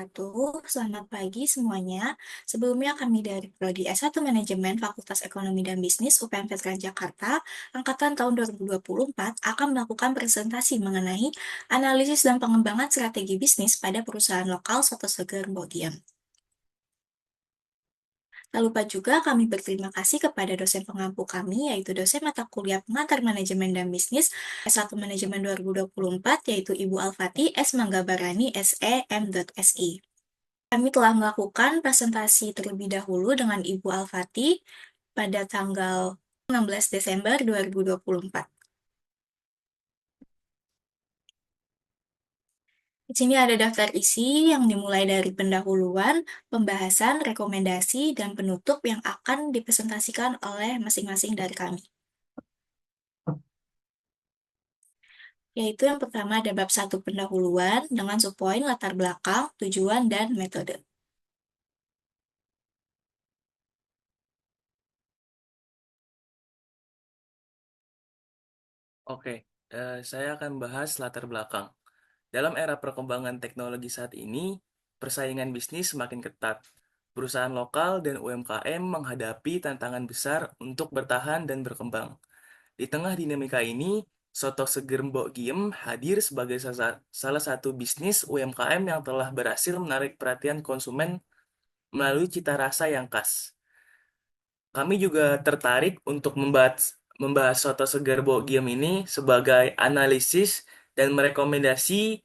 wabarakatuh. Selamat pagi semuanya. Sebelumnya kami dari Prodi S1 Manajemen Fakultas Ekonomi dan Bisnis UPN Veteran Jakarta, Angkatan tahun 2024 akan melakukan presentasi mengenai analisis dan pengembangan strategi bisnis pada perusahaan lokal Soto Seger Mbok. Tak lupa juga kami berterima kasih kepada dosen pengampu kami, yaitu dosen mata kuliah pengantar manajemen dan bisnis S1 Manajemen 2024, yaitu Ibu Alfati S. Manggabarani SE M.Si. Kami telah melakukan presentasi terlebih dahulu dengan Ibu Alfati pada tanggal 16 Desember 2024. Di sini ada daftar isi yang dimulai dari pendahuluan, pembahasan, rekomendasi, dan penutup yang akan dipresentasikan oleh masing-masing dari kami. Yaitu yang pertama ada bab 1 pendahuluan dengan subpoin latar belakang, tujuan, dan metode. Oke, saya akan bahas latar belakang. Dalam era perkembangan teknologi saat ini, persaingan bisnis semakin ketat. Perusahaan lokal dan UMKM menghadapi tantangan besar untuk bertahan dan berkembang. Di tengah dinamika ini, Soto Seger Mbok Giem hadir sebagai salah satu bisnis UMKM yang telah berhasil menarik perhatian konsumen melalui cita rasa yang khas. Kami juga tertarik untuk membahas soto segar Bogiem ini sebagai analisis dan merekomendasi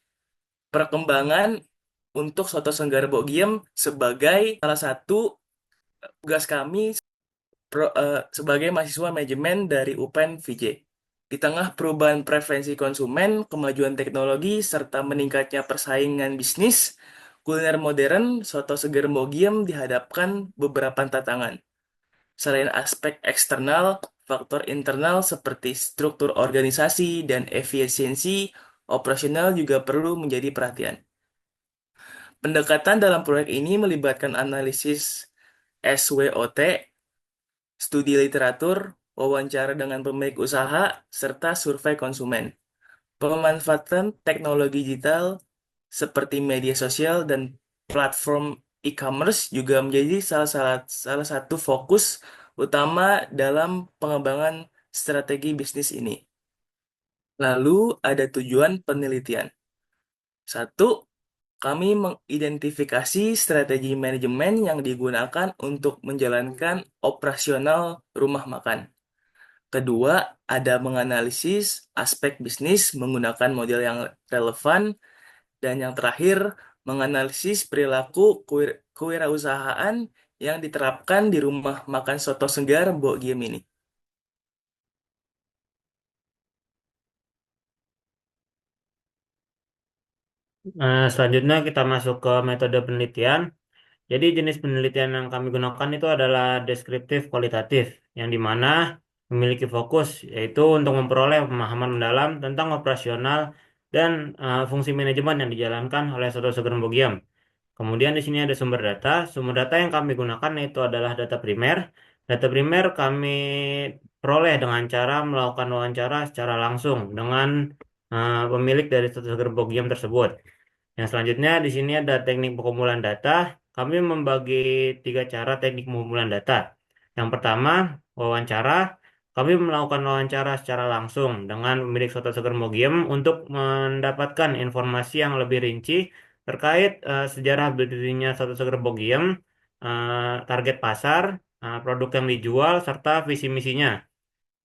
perkembangan untuk soto segar Bogiem sebagai salah satu tugas kami sebagai mahasiswa manajemen dari UPN VJ. Di tengah perubahan preferensi konsumen, kemajuan teknologi, serta meningkatnya persaingan bisnis, kuliner modern, soto segar Bogiem dihadapkan beberapa tantangan. Selain aspek eksternal, faktor internal seperti struktur organisasi dan efisiensi operasional juga perlu menjadi perhatian. Pendekatan dalam proyek ini melibatkan analisis SWOT, studi literatur, wawancara dengan pemilik usaha, serta survei konsumen. Pemanfaatan teknologi digital seperti media sosial dan platform e-commerce juga menjadi salah satu fokus utama dalam pengembangan strategi bisnis ini. Lalu ada tujuan penelitian. Satu, kami mengidentifikasi strategi manajemen yang digunakan untuk menjalankan operasional rumah makan. Kedua, ada menganalisis aspek bisnis menggunakan model yang relevan. Dan yang terakhir, menganalisis perilaku kewirausahaan yang diterapkan di rumah makan soto segar Mbok Giem ini. Selanjutnya kita masuk ke metode penelitian. Jadi jenis penelitian yang kami gunakan itu adalah deskriptif kualitatif, yang dimana memiliki fokus yaitu untuk memperoleh pemahaman mendalam tentang operasional dan fungsi manajemen yang dijalankan oleh Soto Sugeng Bogiam. Kemudian di sini ada sumber data. Sumber data yang kami gunakan itu adalah data primer. Data primer kami peroleh dengan cara melakukan wawancara secara langsung dengan pemilik dari Soto Sugeng Bogiam tersebut. Yang selanjutnya di sini ada teknik pengumpulan data. Kami membagi tiga cara teknik pengumpulan data. Yang pertama, wawancara. Kami melakukan wawancara secara langsung dengan pemilik Soto Seger Mogiem untuk mendapatkan informasi yang lebih rinci terkait sejarah berdirinya Soto Seger Mogiem, target pasar, produk yang dijual, serta visi misinya.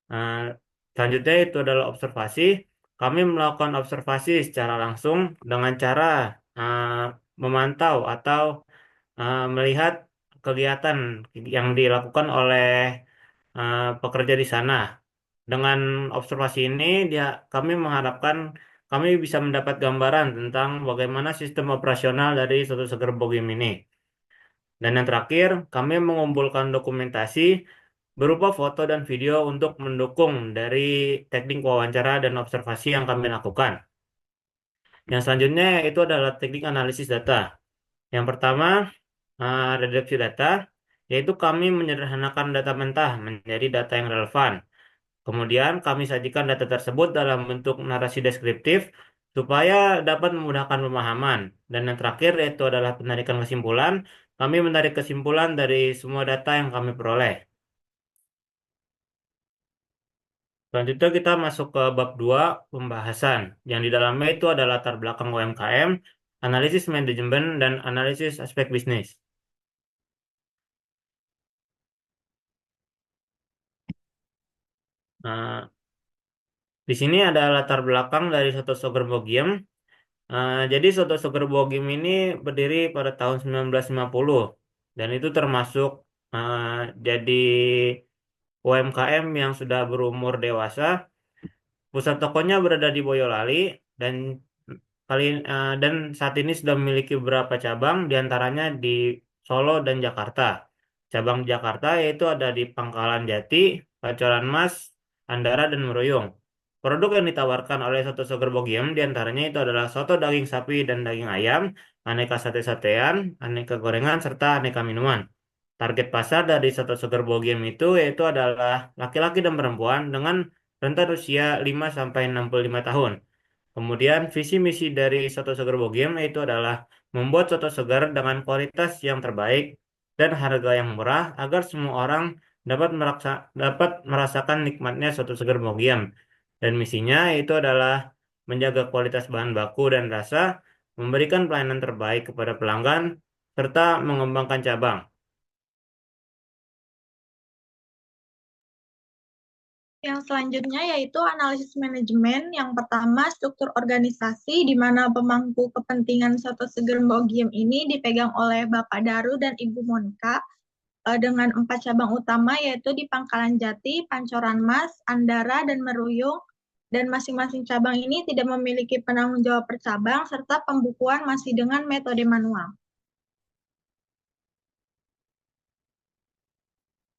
Eh, Selanjutnya itu adalah observasi. Kami melakukan observasi secara langsung dengan cara eh, memantau atau melihat kegiatan yang dilakukan oleh pekerja di sana. Dengan observasi ini, kami mengharapkan kami bisa mendapat gambaran tentang bagaimana sistem operasional dari suatu seger Bogim ini. Dan yang terakhir, kami mengumpulkan dokumentasi berupa foto dan video untuk mendukung dari teknik wawancara dan observasi yang kami lakukan. Yang selanjutnya itu adalah teknik analisis data. Yang pertama, redaksi data, yaitu kami menyederhanakan data mentah menjadi data yang relevan. Kemudian kami sajikan data tersebut dalam bentuk narasi deskriptif supaya dapat memudahkan pemahaman. Dan yang terakhir yaitu adalah penarikan kesimpulan. Kami menarik kesimpulan dari semua data yang kami peroleh. Selanjutnya kita masuk ke bab 2 pembahasan. Yang di dalamnya itu adalah latar belakang UMKM, analisis manajemen, dan analisis aspek bisnis. Nah, di sini ada latar belakang dari Soto Soger Bogiem. Jadi Soto Soger Bogiem ini berdiri pada tahun 1950 dan itu termasuk eh, jadi UMKM yang sudah berumur dewasa. Pusat tokonya berada di Boyolali dan dan saat ini sudah memiliki beberapa cabang, diantaranya di Solo dan Jakarta. Cabang di Jakarta yaitu ada di Pangkalan Jati, Pancoran Mas, Andara, dan Meruyung. Produk yang ditawarkan oleh Soto Soger Bogiem diantaranya itu adalah soto daging sapi dan daging ayam, aneka sate-satean, aneka gorengan, serta aneka minuman. Target pasar dari Soto Soger Bogiem itu yaitu adalah laki-laki dan perempuan dengan rentan usia 5 sampai 65 tahun. Kemudian visi misi dari Soto Seger Bogiem itu adalah membuat soto segar dengan kualitas yang terbaik dan harga yang murah agar semua orang dapat merasakan nikmatnya soto segar Bogiem. Dan misinya itu adalah menjaga kualitas bahan baku dan rasa, memberikan pelayanan terbaik kepada pelanggan, serta mengembangkan cabang. Yang selanjutnya yaitu analisis manajemen. Yang pertama, struktur organisasi di mana pemangku kepentingan Soto Seger Mbogiem ini dipegang oleh Bapak Daru dan Ibu Monika dengan 4 cabang utama yaitu di Pangkalan Jati, Pancoran Mas, Andara, dan Meruyung. Dan masing-masing cabang ini tidak memiliki penanggung jawab per cabang serta pembukuan masih dengan metode manual.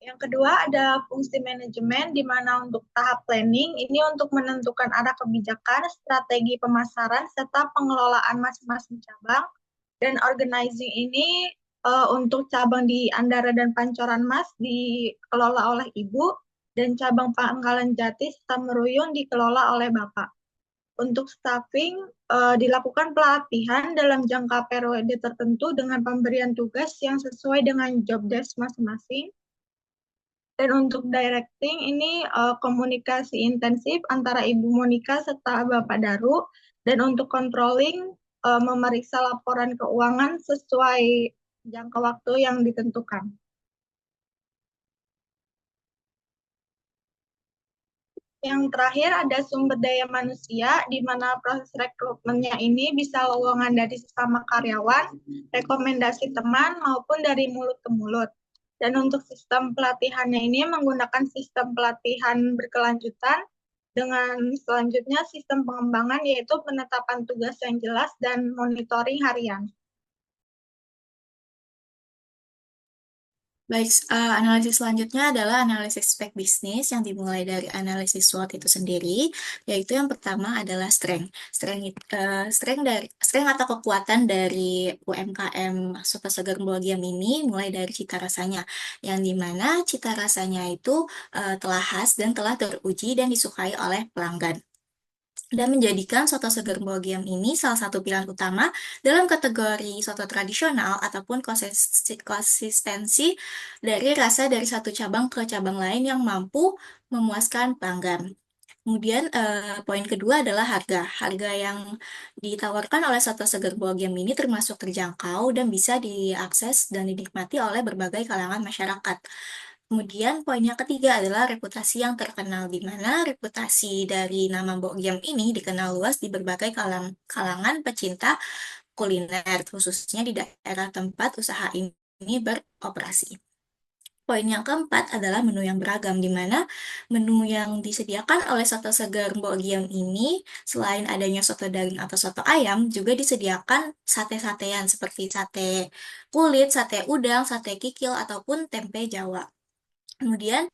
Yang kedua ada fungsi manajemen, di mana untuk tahap planning ini untuk menentukan arah kebijakan, strategi pemasaran, serta pengelolaan masing-masing cabang. Dan organizing ini untuk cabang di Andara dan Pancoran Mas dikelola oleh Ibu, dan cabang Pangkalan Jati serta Meruyung dikelola oleh Bapak. Untuk staffing dilakukan pelatihan dalam jangka periode tertentu dengan pemberian tugas yang sesuai dengan job desk masing-masing. Dan untuk directing ini komunikasi intensif antara Ibu Monika serta Bapak Daru. Dan untuk controlling memeriksa laporan keuangan sesuai jangka waktu yang ditentukan. Yang terakhir ada sumber daya manusia, di mana proses rekrutmennya ini bisa lowongan dari sesama karyawan, rekomendasi teman, maupun dari mulut ke mulut. Dan untuk sistem pelatihannya ini menggunakan sistem pelatihan berkelanjutan, dengan selanjutnya sistem pengembangan yaitu penetapan tugas yang jelas dan monitoring harian. Baik, analisis selanjutnya adalah analisis spek bisnis yang dimulai dari analisis SWOT itu sendiri, yaitu yang pertama adalah strength atau kekuatan dari UMKM Soto Seger Mbogiem ini mulai dari cita rasanya, yang dimana cita rasanya itu telah khas dan telah teruji dan disukai oleh pelanggan dan menjadikan soto seger Mbogiem ini salah satu pilihan utama dalam kategori soto tradisional ataupun konsistensi dari rasa dari satu cabang ke cabang lain yang mampu memuaskan pelanggan. Kemudian poin kedua adalah harga. Harga yang ditawarkan oleh soto seger Mbogiem ini termasuk terjangkau dan bisa diakses dan dinikmati oleh berbagai kalangan masyarakat. Kemudian poin yang ketiga adalah reputasi yang terkenal, di mana reputasi dari nama Mbok ini dikenal luas di berbagai kalangan pecinta kuliner, khususnya di daerah tempat usaha ini beroperasi. Poin yang keempat adalah menu yang beragam, di mana menu yang disediakan oleh soto segar Mbok ini, selain adanya soto daging atau soto ayam, juga disediakan sate-satean seperti sate kulit, sate udang, sate kikil, ataupun tempe Jawa. Kemudian,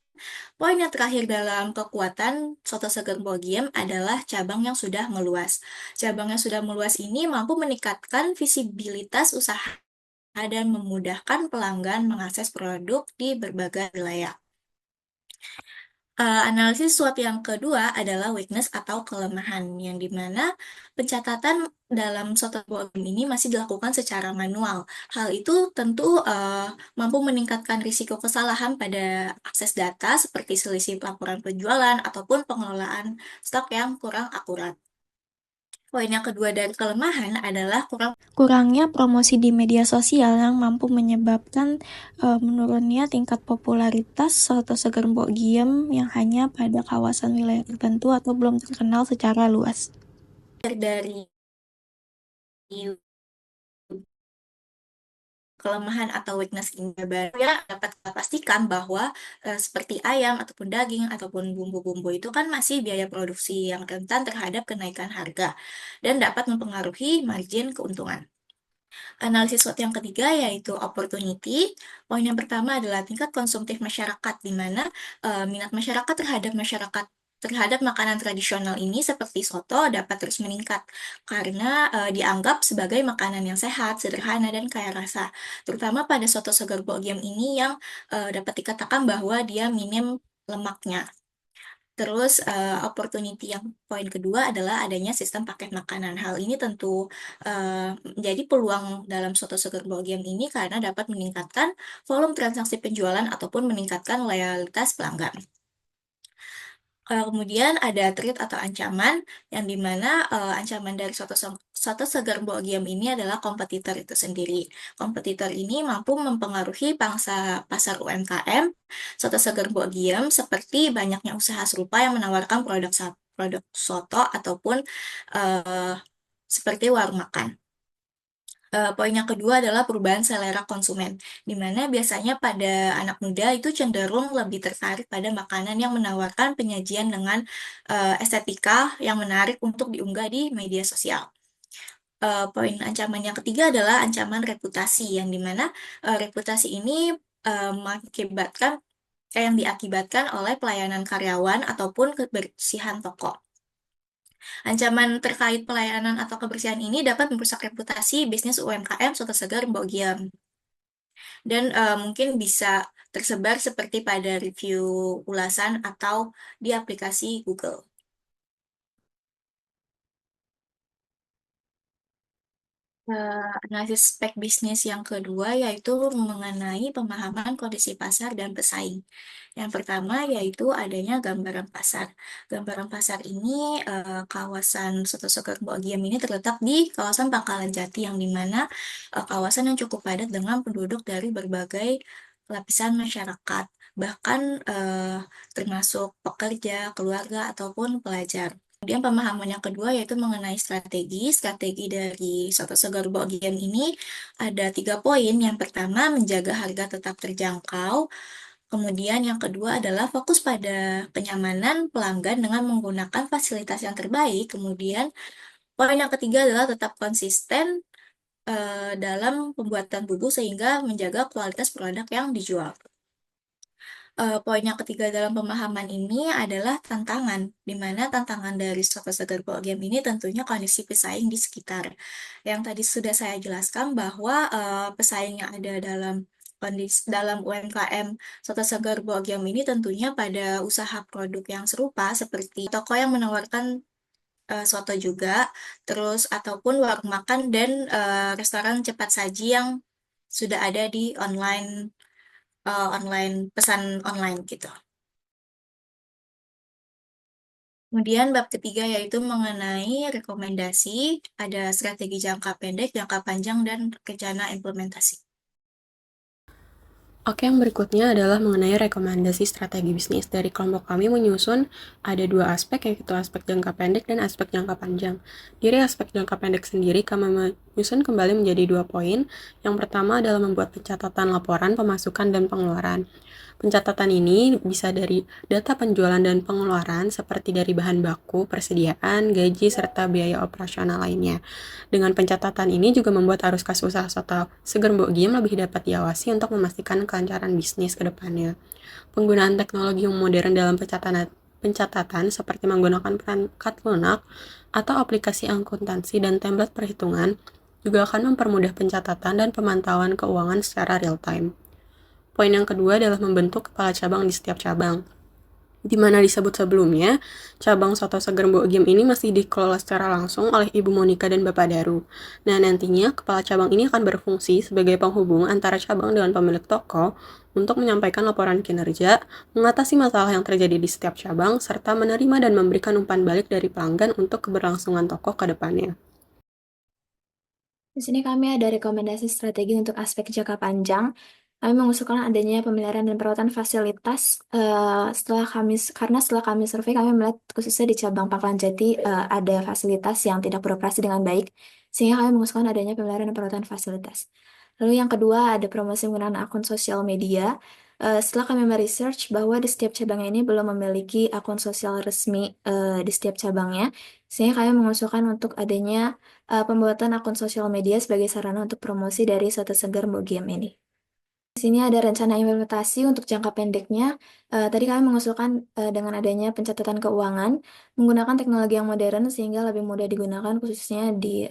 poin yang terakhir dalam kekuatan soto seger Mbogiem adalah cabang yang sudah meluas. Cabang yang sudah meluas ini mampu meningkatkan visibilitas usaha dan memudahkan pelanggan mengakses produk di berbagai wilayah. Analisis SWOT yang kedua adalah weakness atau kelemahan, yang dimana pencatatan dalam suatu problem ini masih dilakukan secara manual. Hal itu tentu mampu meningkatkan risiko kesalahan pada akses data seperti selisih laporan penjualan ataupun pengelolaan stok yang kurang akurat. Poin yang kedua dari kelemahan adalah kurangnya promosi di media sosial yang mampu menyebabkan menurunnya tingkat popularitas suatu segerbok game yang hanya pada kawasan wilayah tertentu atau belum terkenal secara luas. Dari kelemahan atau weakness ini baru ya dapat kita pastikan bahwa seperti ayam ataupun daging ataupun bumbu-bumbu itu kan masih biaya produksi yang rentan terhadap kenaikan harga dan dapat mempengaruhi margin keuntungan. Analisis SWOT yang ketiga yaitu opportunity. Poin yang pertama adalah tingkat konsumtif masyarakat, di mana minat masyarakat terhadap makanan tradisional ini seperti soto dapat terus meningkat karena dianggap sebagai makanan yang sehat, sederhana, dan kaya rasa. Terutama pada soto segar Bogiem ini yang dapat dikatakan bahwa dia minim lemaknya. Terus opportunity yang poin kedua adalah adanya sistem paket makanan. Hal ini tentu menjadi peluang dalam suatu seger game ini karena dapat meningkatkan volume transaksi penjualan ataupun meningkatkan loyalitas pelanggan. Kemudian ada threat atau ancaman, yang dimana ancaman dari suatu segar game ini adalah kompetitor itu sendiri. Kompetitor ini mampu mempengaruhi pangsa pasar UMKM suatu segar game seperti banyaknya usaha serupa yang menawarkan produk soto ataupun uh, seperti warung makan. Poin yang kedua adalah perubahan selera konsumen, di mana biasanya pada anak muda itu cenderung lebih tertarik pada makanan yang menawarkan penyajian dengan estetika yang menarik untuk diunggah di media sosial. Poin ancaman yang ketiga adalah ancaman reputasi, yang dimana reputasi ini mengakibatkan yang diakibatkan oleh pelayanan karyawan ataupun kebersihan toko. Ancaman terkait pelayanan atau kebersihan ini dapat merusak reputasi bisnis UMKM Soto Segar Bogiam. Dan mungkin bisa tersebar seperti pada review ulasan atau di aplikasi Google. Analisis spek bisnis yang kedua yaitu mengenai pemahaman kondisi pasar dan pesaing. Yang pertama yaitu adanya gambaran pasar. Gambaran pasar ini kawasan Soto Seger Bogiam ini terletak di kawasan Pangkalan Jati, yang dimana kawasan yang cukup padat dengan penduduk dari berbagai lapisan masyarakat, bahkan termasuk pekerja, keluarga, ataupun pelajar. Kemudian pemahaman yang kedua yaitu mengenai strategi. Strategi dari Soto Segar Bogiam ini ada 3 poin. Yang pertama, menjaga harga tetap terjangkau. Kemudian yang kedua adalah fokus pada kenyamanan pelanggan dengan menggunakan fasilitas yang terbaik. Kemudian poin yang ketiga adalah tetap konsisten dalam pembuatan bumbu sehingga menjaga kualitas produk yang dijual. Poin yang ketiga dalam pemahaman ini adalah tantangan, di mana tantangan dari Soto Segar Game ini tentunya kondisi pesaing di sekitar. Yang tadi sudah saya jelaskan bahwa pesaing yang ada dalam UMKM Soto Segar Game ini tentunya pada usaha produk yang serupa seperti toko yang menawarkan soto juga, terus ataupun warung makan dan restoran cepat saji yang sudah ada di pesan online gitu. Kemudian bab ketiga yaitu mengenai rekomendasi, ada strategi jangka pendek, jangka panjang, dan rencana implementasi. Oke, yang berikutnya adalah mengenai rekomendasi strategi bisnis. Dari kelompok kami menyusun ada 2 aspek, yaitu aspek jangka pendek dan aspek jangka panjang. Dari aspek jangka pendek sendiri, kami menyusun kembali menjadi 2 poin. Yang pertama adalah membuat pencatatan laporan pemasukan dan pengeluaran. Pencatatan ini bisa dari data penjualan dan pengeluaran seperti dari bahan baku, persediaan, gaji, serta biaya operasional lainnya. Dengan pencatatan ini juga membuat arus kas usaha Soto Seger Bogiam lebih dapat diawasi untuk memastikan kelancaran bisnis ke depannya. Penggunaan teknologi yang modern dalam pencatatan seperti menggunakan perangkat lunak atau aplikasi akuntansi dan template perhitungan juga akan mempermudah pencatatan dan pemantauan keuangan secara real time. Poin yang kedua adalah membentuk kepala cabang di setiap cabang. Di mana disebut sebelumnya, cabang Soto Seger Mbok Giem ini masih dikelola secara langsung oleh Ibu Monika dan Bapak Daru. Nah, nantinya kepala cabang ini akan berfungsi sebagai penghubung antara cabang dengan pemilik toko untuk menyampaikan laporan kinerja, mengatasi masalah yang terjadi di setiap cabang, serta menerima dan memberikan umpan balik dari pelanggan untuk keberlangsungan toko ke depannya. Di sini kami ada rekomendasi strategi untuk aspek jangka panjang. Kami mengusulkan adanya pemeliharaan dan perawatan fasilitas. Karena setelah kami survei, kami melihat khususnya di cabang Pangkalan Jati ada fasilitas yang tidak beroperasi dengan baik, sehingga kami mengusulkan adanya pemeliharaan dan perawatan fasilitas. Lalu yang kedua ada promosi menggunakan akun sosial media. Setelah kami meresearch bahwa di setiap cabangnya ini belum memiliki akun sosial resmi di setiap cabangnya, sehingga kami mengusulkan untuk adanya pembuatan akun sosial media sebagai sarana untuk promosi dari Soto Seger Mbok Giem ini. Di sini ada rencana implementasi untuk jangka pendeknya. Tadi kami mengusulkan dengan adanya pencatatan keuangan menggunakan teknologi yang modern sehingga lebih mudah digunakan khususnya di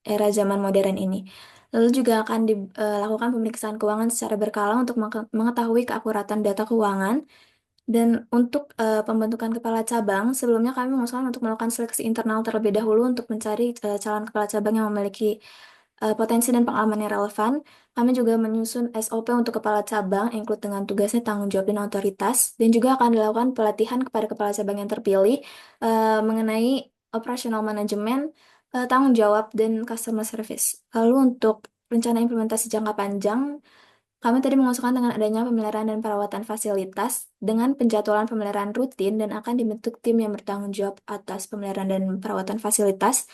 era zaman modern ini. Lalu juga akan dilakukan pemeriksaan keuangan secara berkala untuk mengetahui keakuratan data keuangan. Dan untuk pembentukan kepala cabang, sebelumnya kami mengusulkan untuk melakukan seleksi internal terlebih dahulu untuk mencari calon kepala cabang yang memiliki potensi dan pengalaman yang relevan. Kami juga menyusun SOP untuk kepala cabang, include dengan tugasnya, tanggung jawab, dan otoritas. Dan juga akan dilakukan pelatihan kepada kepala cabang yang terpilih mengenai operasional manajemen, tanggung jawab, dan customer service. Lalu untuk rencana implementasi jangka panjang, kami tadi mengusulkan dengan adanya pemeliharaan dan perawatan fasilitas dengan penjadwalan pemeliharaan rutin dan akan dibentuk tim yang bertanggung jawab atas pemeliharaan dan perawatan fasilitas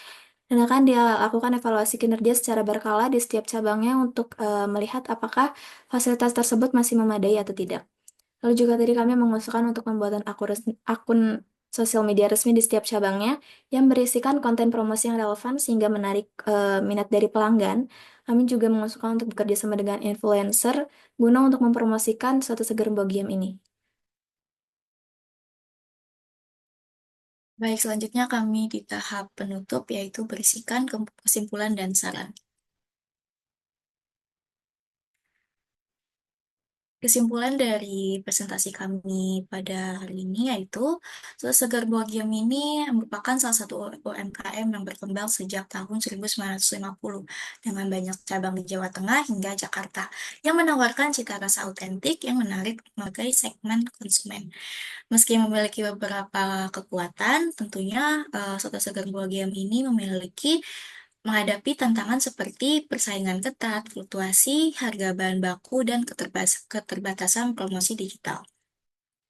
dan akan dilakukan evaluasi kinerja secara berkala di setiap cabangnya untuk melihat apakah fasilitas tersebut masih memadai atau tidak. Lalu juga tadi kami mengusulkan untuk pembuatan akun sosial media resmi di setiap cabangnya yang berisikan konten promosi yang relevan sehingga menarik minat dari pelanggan. Kami juga mengusulkan untuk bekerja sama dengan influencer guna untuk mempromosikan Soto Seger Mbok Giem ini. Baik, selanjutnya kami di tahap penutup yaitu berisikan kesimpulan dan saran. Kesimpulan dari presentasi kami pada hari ini yaitu Soto Seger Mbok Giem ini merupakan salah satu UMKM yang berkembang sejak tahun 1950 dengan banyak cabang di Jawa Tengah hingga Jakarta yang menawarkan cita rasa autentik yang menarik berbagai segmen konsumen. Meski memiliki beberapa kekuatan, tentunya Soto Seger Mbok Giem ini memiliki menghadapi tantangan seperti persaingan ketat, fluktuasi harga bahan baku, dan keterbatasan promosi digital.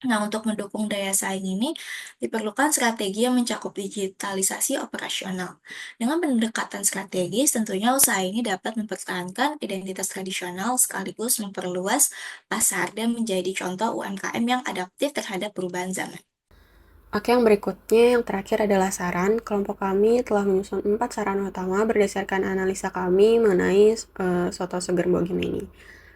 Nah, untuk mendukung daya saing ini, diperlukan strategi yang mencakup digitalisasi operasional. Dengan pendekatan strategis, tentunya usaha ini dapat mempertahankan identitas tradisional sekaligus memperluas pasar dan menjadi contoh UMKM yang adaptif terhadap perubahan zaman. Oke, yang berikutnya, yang terakhir adalah saran. Kelompok kami telah menyusun 4 saran utama berdasarkan analisa kami mengenai Soto Seger Mbok Giem ini.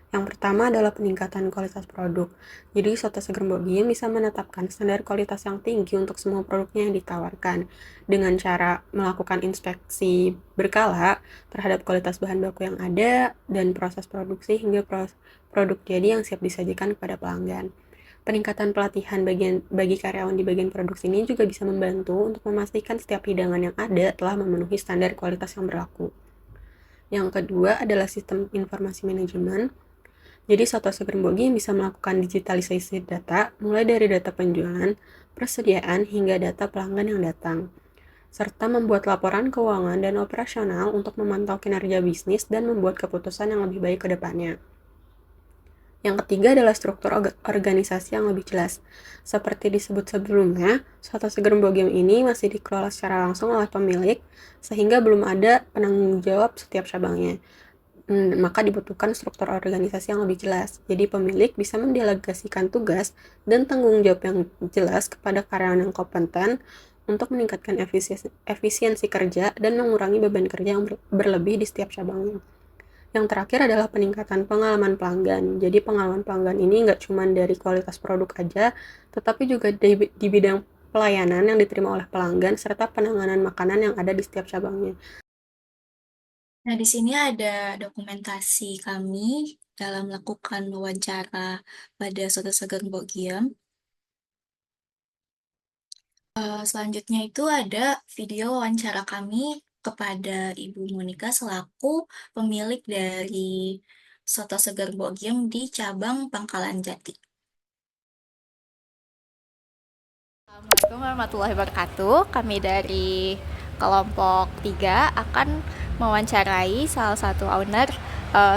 Yang pertama adalah peningkatan kualitas produk. Jadi, Soto Seger Mbok Giem bisa menetapkan standar kualitas yang tinggi untuk semua produknya yang ditawarkan dengan cara melakukan inspeksi berkala terhadap kualitas bahan baku yang ada dan proses produksi hingga produk jadi yang siap disajikan kepada pelanggan. Peningkatan pelatihan bagi karyawan di bagian produksi ini juga bisa membantu untuk memastikan setiap hidangan yang ada telah memenuhi standar kualitas yang berlaku. Yang kedua adalah sistem informasi manajemen. Jadi Soto Seger Mbok Giem bisa melakukan digitalisasi data, mulai dari data penjualan, persediaan, hingga data pelanggan yang datang, serta membuat laporan keuangan dan operasional untuk memantau kinerja bisnis dan membuat keputusan yang lebih baik ke depannya. Yang ketiga adalah struktur organisasi yang lebih jelas. Seperti disebut sebelumnya, Soto Seger Mbok Giem ini masih dikelola secara langsung oleh pemilik, sehingga belum ada penanggung jawab setiap cabangnya. Maka dibutuhkan struktur organisasi yang lebih jelas. Jadi pemilik bisa mendelegasikan tugas dan tanggung jawab yang jelas kepada karyawan yang kompeten untuk meningkatkan efisiensi kerja dan mengurangi beban kerja yang berlebih di setiap cabangnya. Yang terakhir adalah peningkatan pengalaman pelanggan. Jadi pengalaman pelanggan ini nggak cuma dari kualitas produk aja, tetapi juga di bidang pelayanan yang diterima oleh pelanggan serta penanganan makanan yang ada di setiap cabangnya. Nah, di sini ada dokumentasi kami dalam melakukan wawancara pada Soto Seger Mbok Giem. Selanjutnya itu ada video wawancara kami kepada Ibu Monika selaku pemilik dari Soto Seger Mbok Giem di cabang Pangkalan Jati. Assalamualaikum warahmatullahi wabarakatuh. Kami dari kelompok 3 akan mewawancarai salah satu owner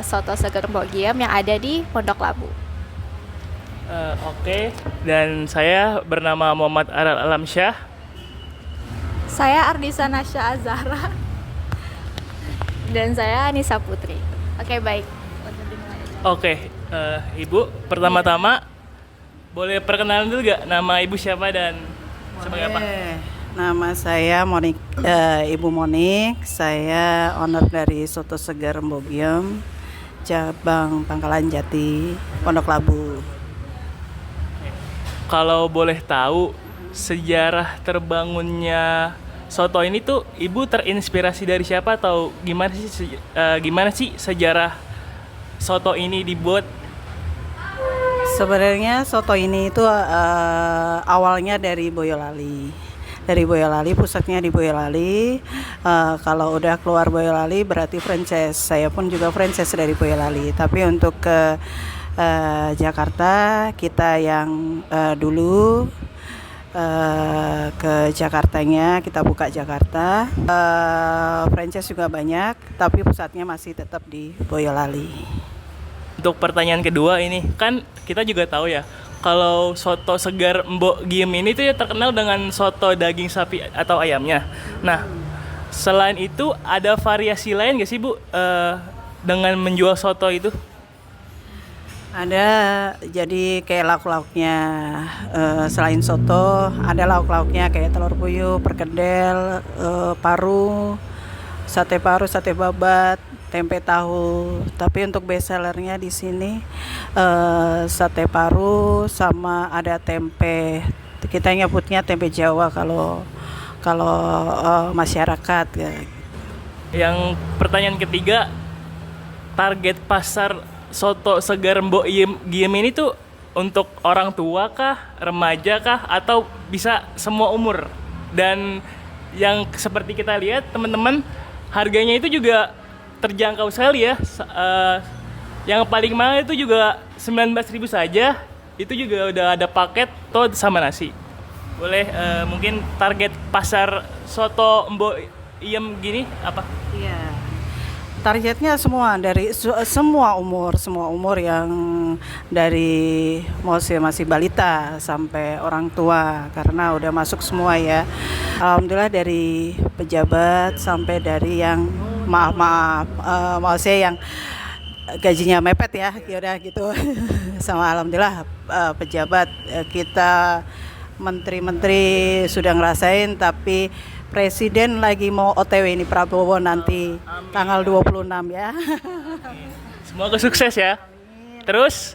Soto Seger Mbok Giem yang ada di Pondok Labu. Oke, dan saya bernama Muhammad Aral Alamsyah. Saya Ardisa Nasya Azhara. Dan saya Anissa Putri. Oke, baik. Oke, Ibu, pertama-tama boleh perkenalan dulu gak nama Ibu siapa dan sebagai apa? Nama saya Ibu Monik. Saya owner dari Soto Seger Mbok Giem, cabang Pangkalan Jati, Pondok Labu. Kalau boleh tahu sejarah terbangunnya soto ini tuh Ibu terinspirasi dari siapa atau gimana sih sejarah soto ini dibuat? Sebenarnya soto ini itu awalnya dari Boyolali. Dari Boyolali, pusatnya di Boyolali. Kalau udah keluar Boyolali berarti franchise. Saya pun juga franchise dari Boyolali. Tapi untuk ke Jakarta, kita yang dulu ke Jakartanya, kita buka Jakarta. Franchise juga banyak, tapi pusatnya masih tetap di Boyolali. Untuk pertanyaan kedua ini, kan kita juga tahu ya, kalau soto segar Mbok Giem ini tuh ya terkenal dengan soto daging sapi atau ayamnya. Nah, selain itu ada variasi lain gak sih Bu dengan menjual soto itu? Ada, jadi kayak lauk-lauknya, selain soto ada lauk-lauknya kayak telur puyuh, perkedel, paru, sate babat, tempe tahu. Tapi untuk best sellernya di sini sate paru sama ada tempe. Kita nyebutnya tempe Jawa kalau masyarakat ya. Yang pertanyaan ketiga, target pasar soto segar Mbok Giem ini tuh untuk orang tua kah, remaja kah, atau bisa semua umur? Dan yang seperti kita lihat teman-teman, harganya itu juga terjangkau sekali ya. Yang paling mahal itu juga 19.000 saja. Itu juga udah ada paket toh sama nasi. Boleh mungkin target pasar soto Mbok Giem gini apa? Iya. Targetnya semua dari semua umur yang dari masih balita sampai orang tua karena udah masuk semua ya. Alhamdulillah dari pejabat sampai dari yang maksudnya yang gajinya mepet ya udah gitu. Sama alhamdulillah pejabat kita menteri-menteri sudah ngerasain, tapi Presiden lagi mau OTW ini Prabowo nanti. Amin. Tanggal 26 ya. Semoga sukses ya. Terus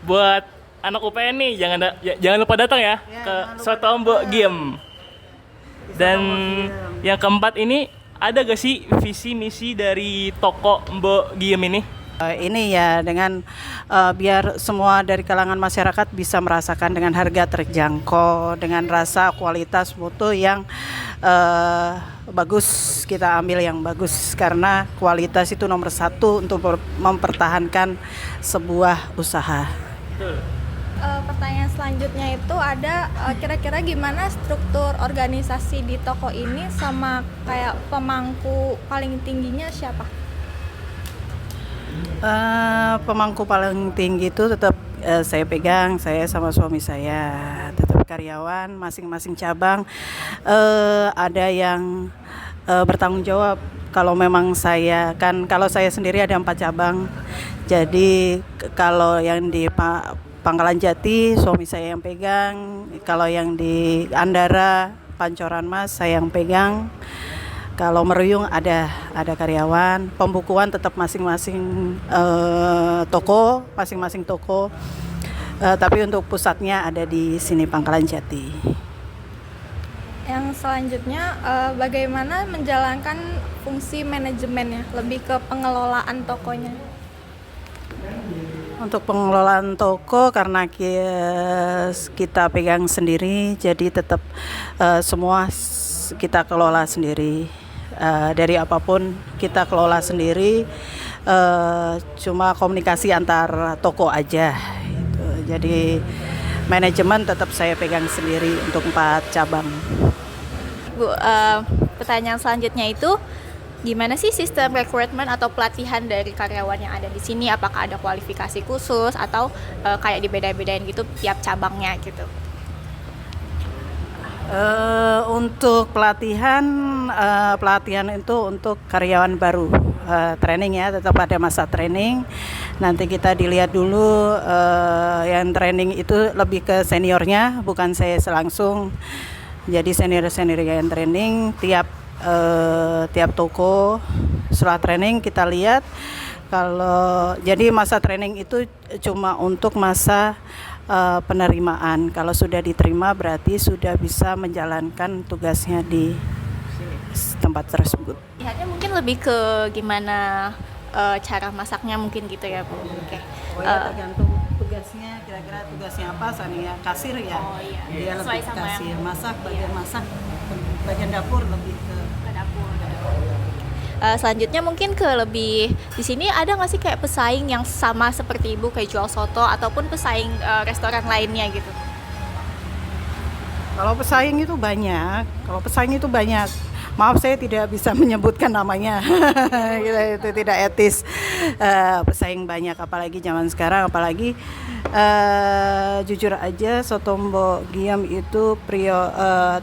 buat anak UPN nih jangan lupa datang ya ke Soto Mbok Giem. Dan yang keempat ini ada gak sih visi misi dari toko Mbok Giem ini? Ini ya dengan biar semua dari kalangan masyarakat bisa merasakan dengan harga terjangkau, dengan rasa kualitas mutu yang bagus. Kita ambil yang bagus karena kualitas itu nomor satu untuk mempertahankan sebuah usaha. Betul. Pertanyaan selanjutnya itu ada kira-kira gimana struktur organisasi di toko ini sama kayak pemangku paling tingginya siapa? Pemangku paling tinggi itu tetap saya pegang, saya sama suami saya, tetap karyawan masing-masing cabang. Ada yang bertanggung jawab. Kalau memang kalau saya sendiri ada 4 cabang, jadi kalau yang di Pangkalan Jati suami saya yang pegang, kalau yang di Andara Pancoran Mas saya yang pegang. Kalau Meruyung ada karyawan, pembukuan tetap masing-masing toko, tapi untuk pusatnya ada di sini Pangkalan Jati. Yang selanjutnya bagaimana menjalankan fungsi manajemennya, lebih ke pengelolaan tokonya? Untuk pengelolaan toko karena kita pegang sendiri, jadi tetap semua kita kelola sendiri. Dari apapun kita kelola sendiri, cuma komunikasi antar toko aja. Gitu. Jadi manajemen tetap saya pegang sendiri untuk 4 cabang. Bu, pertanyaan selanjutnya itu gimana sih sistem rekrutmen atau pelatihan dari karyawan yang ada di sini? Apakah ada kualifikasi khusus atau kayak dibeda-bedain gitu tiap cabangnya gitu? Untuk pelatihan itu untuk karyawan baru, training ya, tetap ada masa training. Nanti kita dilihat dulu, yang training itu lebih ke seniornya, bukan saya langsung. Jadi senior yang training tiap toko. Setelah training kita lihat kalau jadi masa training itu cuma untuk masa penerimaan. Kalau sudah diterima berarti sudah bisa menjalankan tugasnya di tempat tersebut. Lihatnya mungkin lebih ke gimana cara masaknya mungkin gitu ya Bu. Oke. Tergantung tugasnya, kira-kira tugasnya apa, Sania kasir ya. Oh iya. Dia Sesuai lebih sama kasir, yang masak, bagian dapur lebih ke dapur. Selanjutnya mungkin ke lebih di sini ada nggak sih kayak pesaing yang sama seperti Ibu kayak jual soto ataupun pesaing restoran lainnya gitu? Kalau pesaing itu banyak. Maaf saya tidak bisa menyebutkan namanya. Itu tidak etis. Pesaing banyak apalagi zaman sekarang, apalagi jujur aja soto Mbok Giem itu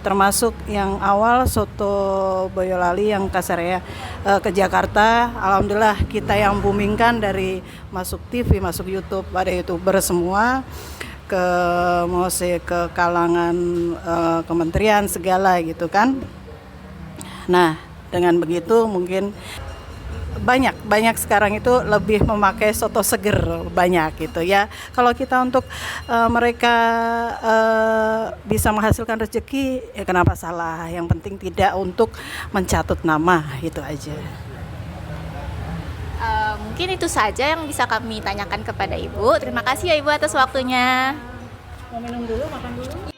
termasuk yang awal soto Boyolali yang Kasarea ke Jakarta. Alhamdulillah kita yang boomingkan dari masuk TV, masuk YouTube, ada YouTuber semua. Ke kalangan kementerian segala gitu kan. Nah, dengan begitu mungkin banyak sekarang itu lebih memakai soto seger banyak gitu ya. Kalau kita untuk mereka bisa menghasilkan rezeki, ya kenapa salah? Yang penting tidak untuk mencatut nama, itu aja. Mungkin itu saja yang bisa kami tanyakan kepada Ibu. Terima kasih ya Ibu atas waktunya. Mau minum dulu, makan dulu?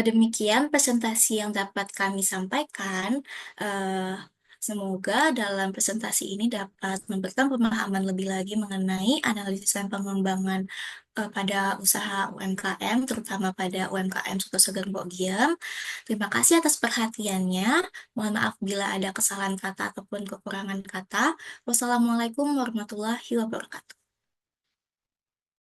Demikian presentasi yang dapat kami sampaikan. Semoga dalam presentasi ini dapat memberikan pemahaman lebih lagi mengenai analisis dan pengembangan pada usaha UMKM, terutama pada UMKM Soto Seger Mbok Giem. Terima kasih atas perhatiannya. Mohon maaf bila ada kesalahan kata ataupun kekurangan kata. Wassalamualaikum warahmatullahi wabarakatuh.